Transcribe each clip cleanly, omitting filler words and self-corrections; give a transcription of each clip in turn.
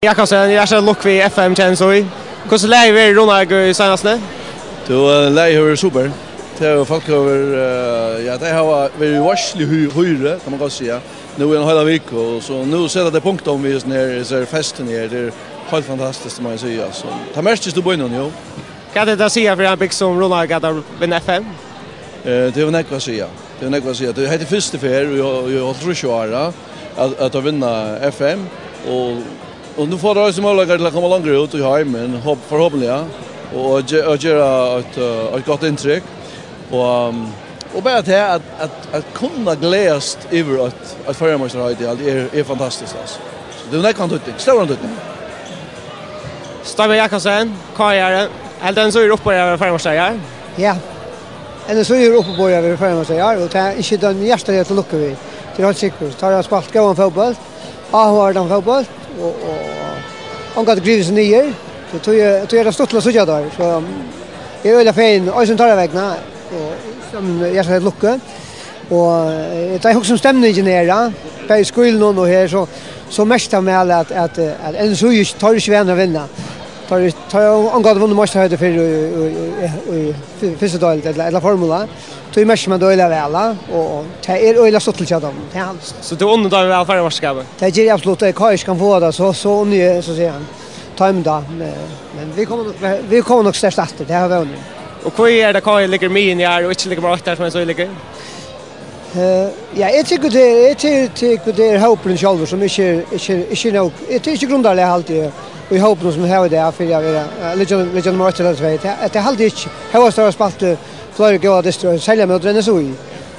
Jakobsen, jag ska look vid FM Chensoi. Hur läge vi Ronald i senaste? Du läge är super. Det är folk över ja det har vi varslig höjre kan man gott säga. Nu en hela vecka och så nu sätter det punkt om vi när så festen är det helt fantastiskt man säger så. Ta mest du börjar nu. Kan det säga för en big som Ronald att vinna FM? Det är nog vad säga. Det är nog vad säga. Det heter första för jag tror ju att vinna FM och nu får det som möjlighet att komma längre ut i hemmen förhoppningsvis och göra ett gott intryck och bara det att kunna glädjas över att förmånsride är fantastiskt alltså. Så det är nästan det. Stor det. Stava Jakobsen, karriär. Den så är uppe på förmånsride. Ja. Den så är uppe på förmånsride och det är inte den hjärtat att lucka vi. Det är helt säkert. Tar jag spalt gå en fotboll. Har den fotboll och got grievous ner. Så tog jag det stort så jag där. Så är väl fin och sen tar jag vägna och som jag ska lucka och det är också stämningen ner på skolan och här så mest av med att en så ju tar ju vänner vinna. Tar jag got vunnit matchen hade för första delen eller formula. Tog mest man då eller väl och det är öle stort till dem. Så du undrar väl för mästerskapet. Det ger absolut det kan få det så ny så säger han. Time då men vi kommer nog starta det har vi vunnit. Och vad är det kan ligger min här och inte ligger bra där som så ligger? Ja, jag tycker det är hoppen själva som inte nog. Det är inte grundarligt alltid. Vi hoppas som har det för jag vill legend match eller så vet jag. Det alltid inte har större spalt för att gå det sälja med den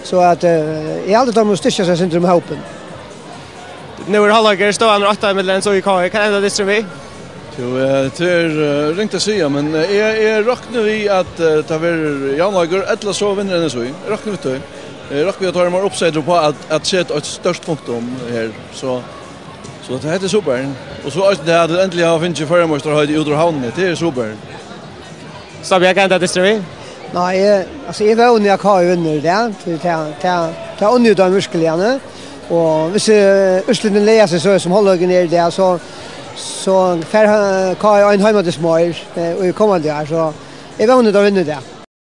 så att jag alltid tar måste styrka sig syndrom hoppen. Nu är Hallager stående 8 mellan så i kan ända det vi. Jo, det är ringt att säga, men jag räknar vi att det var Janlager eller så vinner den så. Räknar vi till. Räknar vi att ta mer uppside på att sätta ett störst punkt om här så det heter super. Och så det hade äntligen har finns ju förmåster har ut ur hamnen. Det är super. Så jag kan det vi. Nej, alltså jag var när jag har vunnit det. Ta onju då muskeljarna och hvis Östleden läser så som håller ner där så för kan en hemma det smål och kommer där så jag var under då vinner det.